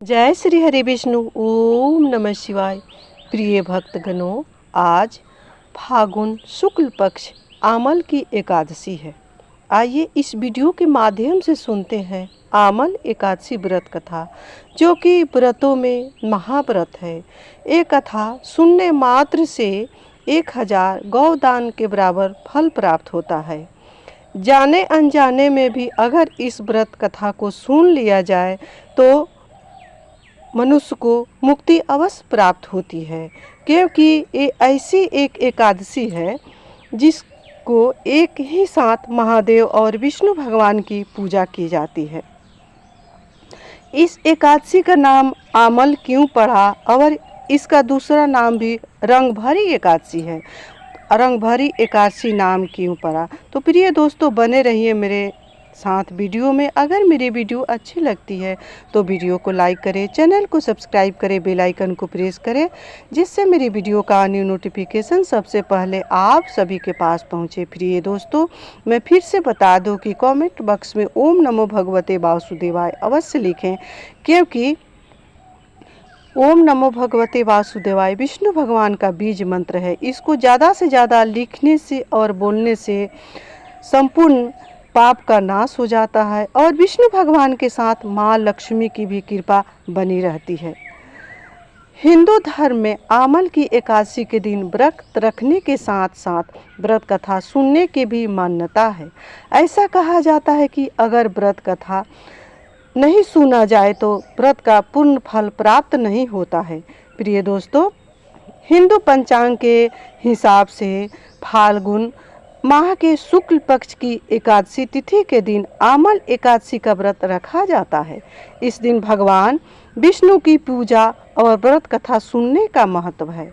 जय श्री हरि विष्णु। ओम नमः शिवाय। प्रिय भक्तगणों, आज फागुन शुक्ल पक्ष आमल की एकादशी है। आइए इस वीडियो के माध्यम से सुनते हैं आमल एकादशी व्रत कथा, जो कि व्रतों में महाव्रत है। ये कथा सुनने मात्र से 1000 गौदान के बराबर फल प्राप्त होता है। जाने अनजाने में भी अगर इस व्रत कथा को सुन लिया जाए तो मनुष्य को मुक्ति अवश्य प्राप्त होती है, क्योंकि ये ऐसी एक एकादशी है जिसको एक ही साथ महादेव और विष्णु भगवान की पूजा की जाती है। इस एकादशी का नाम आमल क्यों पड़ा और इसका दूसरा नाम भी रंगभरी एकादशी है। रंगभरी एकादशी नाम क्यों पड़ा, तो प्रिय दोस्तों बने रहिए मेरे साथ वीडियो में। अगर मेरी वीडियो अच्छी लगती है तो वीडियो को लाइक करें, चैनल को सब्सक्राइब करें, बेल आइकन को प्रेस करें, जिससे मेरी वीडियो का न्यू नोटिफिकेशन सबसे पहले आप सभी के पास पहुंचे। प्रिय दोस्तों, मैं फिर से बता दूं कि कमेंट बॉक्स में ओम नमो भगवते वासुदेवाय अवश्य लिखें, क्योंकि ओम नमो भगवते वासुदेवाय विष्णु भगवान का बीज मंत्र है। इसको ज़्यादा से ज़्यादा लिखने से और बोलने से संपूर्ण पाप का नाश हो जाता है और विष्णु भगवान के साथ माँ लक्ष्मी की भी कृपा बनी रहती है। हिंदू धर्म में आमल की एकादशी के दिन व्रत रखने के साथ साथ व्रत कथा सुनने की भी मान्यता है। ऐसा कहा जाता है कि अगर व्रत कथा नहीं सुना जाए तो व्रत का पूर्ण फल प्राप्त नहीं होता है। प्रिय दोस्तों, हिंदू पंचांग के हिसाब से फाल्गुन माह के शुक्ल पक्ष की एकादशी तिथि के दिन आमल एकादशी का व्रत रखा जाता है। इस दिन भगवान विष्णु की पूजा और व्रत कथा सुनने का महत्व है।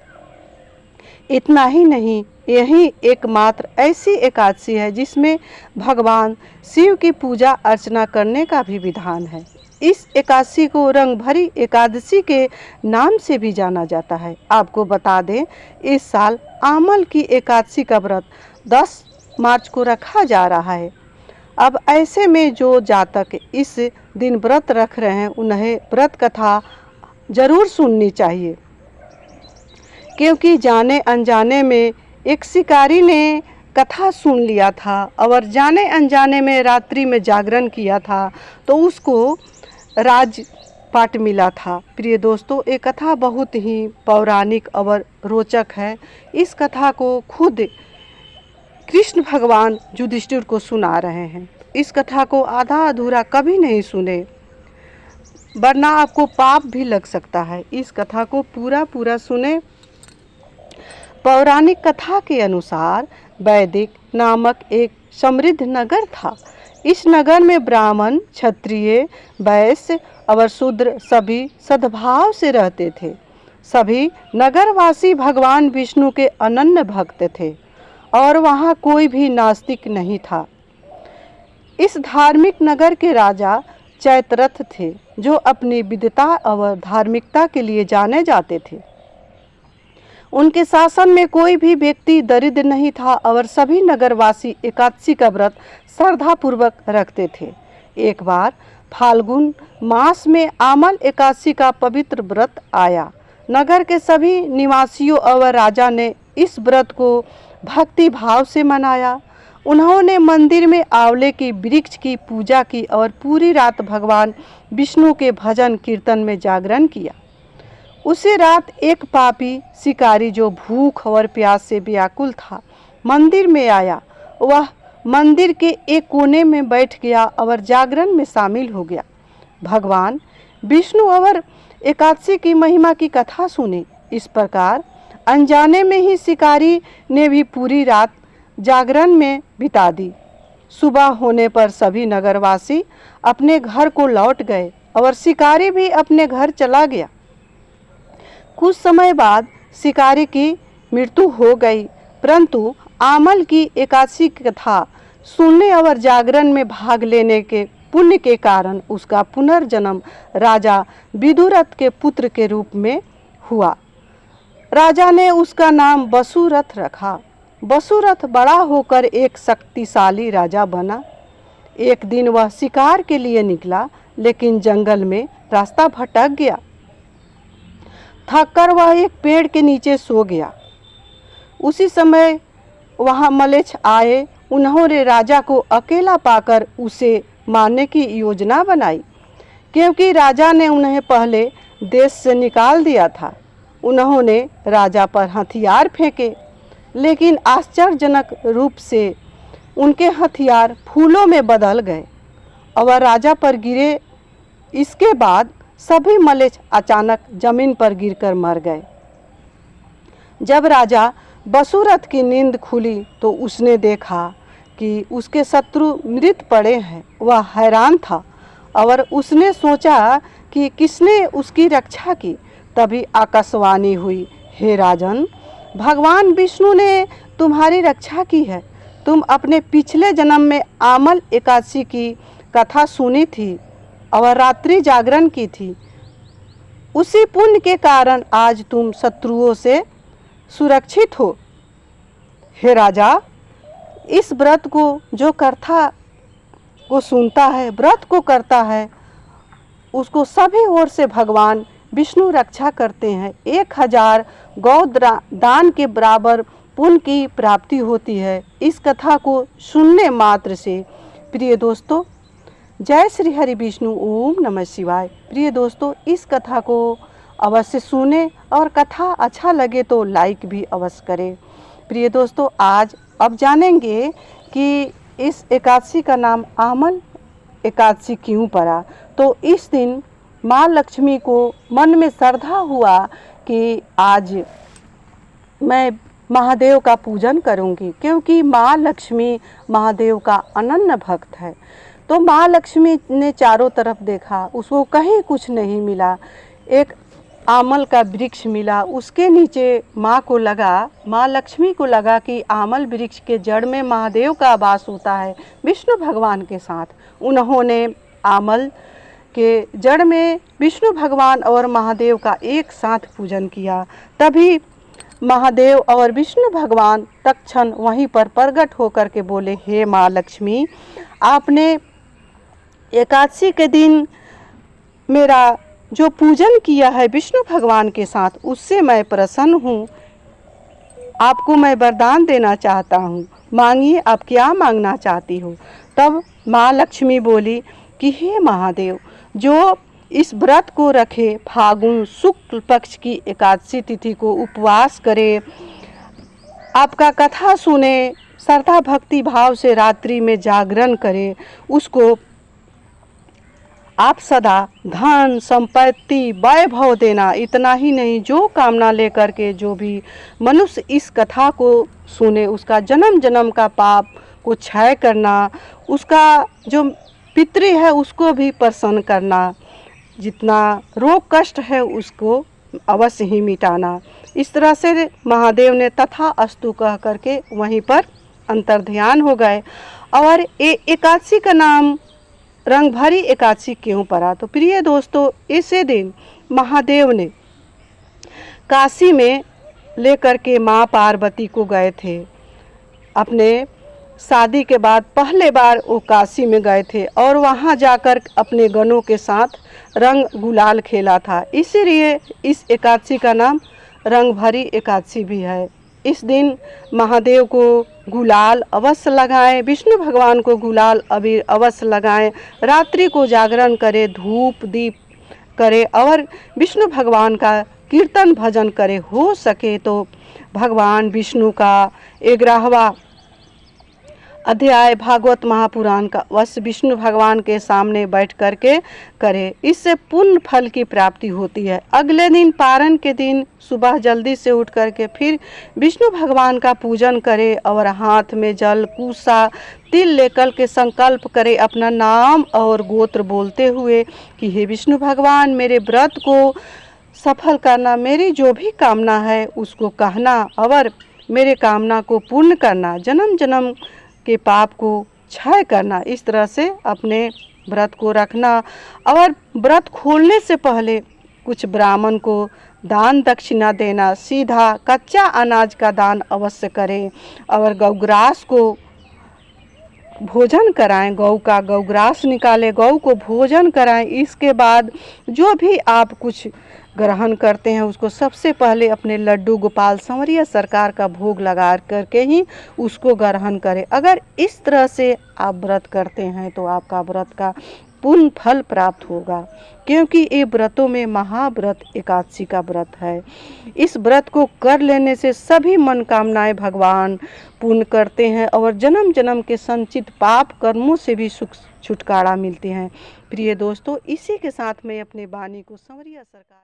इतना ही नहीं, यही एकमात्र ऐसी एकादशी है जिसमें भगवान शिव की पूजा अर्चना करने का भी विधान है। इस एकादशी को रंगभरी एकादशी के नाम से भी जाना जाता है। आपको बता दें, इस साल आमल की एकादशी का व्रत 10 मार्च को रखा जा रहा है। अब ऐसे में जो जातक इस दिन व्रत रख रहे हैं उन्हें व्रत कथा जरूर सुननी चाहिए, क्योंकि जाने अनजाने में एक शिकारी ने कथा सुन लिया था और जाने अनजाने में रात्रि में जागरण किया था तो उसको राजपाट मिला था। प्रिय दोस्तों, ये कथा बहुत ही पौराणिक और रोचक है। इस कथा को खुद कृष्ण भगवान युधिष्ठिर को सुना रहे हैं। इस कथा को आधा अधूरा कभी नहीं सुने, वरना आपको पाप भी लग सकता है। इस कथा को पूरा सुने। पौराणिक कथा के अनुसार वैदिक नामक एक समृद्ध नगर था। इस नगर में ब्राह्मण, क्षत्रिय, वैश्य और शूद्र सभी सद्भाव से रहते थे। सभी नगरवासी भगवान विष्णु के अनन्य भक्त थे और वहाँ कोई भी नास्तिक नहीं था। इस धार्मिक नगर के राजा चैत्ररथ थे, जो अपनी विद्वता और धार्मिकता के लिए जाने जाते थे। उनके शासन में कोई भी व्यक्ति दरिद्र नहीं था और सभी नगरवासी एकादशी का व्रत श्रद्धापूर्वक रखते थे। एक बार फाल्गुन मास में आमल एकादशी का पवित्र व्रत आया। नगर के सभी निवासियों और राजा ने इस व्रत को भक्ति भाव से मनाया। उन्होंने मंदिर में आंवले की वृक्ष की पूजा की और पूरी रात भगवान विष्णु के भजन कीर्तन में जागरण किया। उसी रात एक पापी शिकारी जो भूख और प्यास से व्याकुल था मंदिर में आया। वह मंदिर के एक कोने में बैठ गया और जागरण में शामिल हो गया। भगवान विष्णु और एकादशी की महिमा की कथा सुनी। इस प्रकार अनजाने में ही शिकारी ने भी पूरी रात जागरण में बिता दी। सुबह होने पर सभी नगरवासी अपने घर को लौट गए और शिकारी भी अपने घर चला गया। कुछ समय बाद शिकारी की मृत्यु हो गई, परंतु आमल की एकादशी कथा सुनने और जागरण में भाग लेने के पुण्य के कारण उसका पुनर्जन्म राजा विदुरथ के पुत्र के रूप में हुआ। राजा ने उसका नाम वसुरथ रखा। वसुरथ बड़ा होकर एक शक्तिशाली राजा बना। एक दिन वह शिकार के लिए निकला, लेकिन जंगल में रास्ता भटक गया। थककर वह एक पेड़ के नीचे सो गया। उसी समय वहाँ मलेच्छ आए। उन्होंने राजा को अकेला पाकर उसे मारने की योजना बनाई, क्योंकि राजा ने उन्हें पहले देश से निकाल दिया था। उन्होंने राजा पर हथियार फेंके, लेकिन आश्चर्यजनक रूप से उनके हथियार फूलों में बदल गए और राजा पर गिरे। इसके बाद सभी मलेच्छ अचानक जमीन पर गिरकर मर गए। जब राजा बसुरथ की नींद खुली तो उसने देखा कि उसके शत्रु मृत पड़े हैं। वह हैरान था और उसने सोचा कि किसने उसकी रक्षा की। तभी आकाशवाणी हुई, हे राजन, भगवान विष्णु ने तुम्हारी रक्षा की है। तुम अपने पिछले जन्म में आमल एकादशी की कथा सुनी थी और रात्रि जागरण की थी। उसी पुण्य के कारण आज तुम शत्रुओं से सुरक्षित हो। हे राजा, इस व्रत को जो कथा को सुनता है, व्रत को करता है, उसको सभी ओर से भगवान विष्णु रक्षा करते हैं। 1000 गौ दान के बराबर पुण्य की प्राप्ति होती है इस कथा को सुनने मात्र से। प्रिय दोस्तों, जय श्री हरि विष्णु, ओम नमः शिवाय। प्रिय दोस्तों, इस कथा को अवश्य सुने और कथा अच्छा लगे तो लाइक भी अवश्य करें। प्रिय दोस्तों, आज अब जानेंगे कि इस एकादशी का नाम आमल एकादशी क्यों पड़ा। तो इस दिन माँ लक्ष्मी को मन में श्रद्धा हुआ कि आज मैं महादेव का पूजन करूंगी, क्योंकि माँ लक्ष्मी महादेव का अनन्य भक्त है। तो माँ लक्ष्मी ने चारों तरफ देखा, उसको कहीं कुछ नहीं मिला। एक आमल का वृक्ष मिला, उसके नीचे माँ लक्ष्मी को लगा कि आमल वृक्ष के जड़ में महादेव का वास होता है विष्णु भगवान के साथ। उन्होंने आमल के जड़ में विष्णु भगवान और महादेव का एक साथ पूजन किया। तभी महादेव और विष्णु भगवान तत्क्षण वहीं पर प्रकट होकर के बोले, हे माँ लक्ष्मी, आपने एकादशी के दिन मेरा जो पूजन किया है विष्णु भगवान के साथ, उससे मैं प्रसन्न हूँ। आपको मैं वरदान देना चाहता हूँ, मांगिए, आप क्या मांगना चाहती हो। तब माँ लक्ष्मी बोली कि हे महादेव, जो इस व्रत को रखे, फागुन शुक्ल पक्ष की एकादशी तिथि को उपवास करे, आपका कथा सुने, श्रद्धा भक्ति भाव से रात्रि में जागरण करे, उसको आप सदा धन संपत्ति वैभव देना। इतना ही नहीं, जो कामना लेकर के जो भी मनुष्य इस कथा को सुने, उसका जन्म जन्म का पाप को क्षय करना, उसका जो पितृ है उसको भी प्रसन्न करना, जितना रोग कष्ट है उसको अवश्य ही मिटाना। इस तरह से महादेव ने तथा अस्तु कह करके वहीं पर अंतर्ध्यान हो गए। और एकादशी का नाम रंगभरी एकादशी क्यों पड़ा। तो प्रिय दोस्तों, इसी दिन महादेव ने काशी में लेकर के माँ पार्वती को गए थे। अपने शादी के बाद पहले बार वो काशी में गए थे और वहाँ जाकर अपने गणों के साथ रंग गुलाल खेला था। इसीलिए इस एकादशी का नाम रंगभरी एकादशी भी है। इस दिन महादेव को गुलाल अवश्य लगाएं, विष्णु भगवान को गुलाल अबीर अवश्य लगाएं, रात्रि को जागरण करें, धूप दीप करें और विष्णु भगवान का कीर्तन भजन करें। हो सके तो भगवान विष्णु का 11वां अध्याय भागवत महापुराण का अवश्य विष्णु भगवान के सामने बैठ करके करें। इससे पुण्य फल की प्राप्ति होती है। अगले दिन पारण के दिन सुबह जल्दी से उठ करके फिर विष्णु भगवान का पूजन करें और हाथ में जल कुसा तिल लेकर के संकल्प करें, अपना नाम और गोत्र बोलते हुए कि हे विष्णु भगवान, मेरे व्रत को सफल करना, मेरी जो भी कामना है उसको कहना और मेरे कामना को पूर्ण करना, जन्म जन्म के पाप को क्षय करना। इस तरह से अपने व्रत को रखना और व्रत खोलने से पहले कुछ ब्राह्मण को दान दक्षिणा देना, सीधा कच्चा अनाज का दान अवश्य करें और गौग्रास को भोजन कराएं, गौ का गौग्रास निकालें, गौ को भोजन कराएं। इसके बाद जो भी आप कुछ ग्रहण करते हैं उसको सबसे पहले अपने लड्डू गोपाल संवरिया सरकार का भोग लगा करके ही उसको ग्रहण करें। अगर इस तरह से आप व्रत करते हैं तो आपका व्रत का पूर्ण फल प्राप्त होगा, क्योंकि ये व्रतों में महाव्रत एकादशी का व्रत है। इस व्रत को कर लेने से सभी मनोकामनाएं भगवान पूर्ण करते हैं और जन्म जन्म के संचित पाप कर्मों से भी सुख छुटकारा मिलते हैं। प्रिय दोस्तों, इसी के साथ मैं अपने वाणी को संवरिया सरकार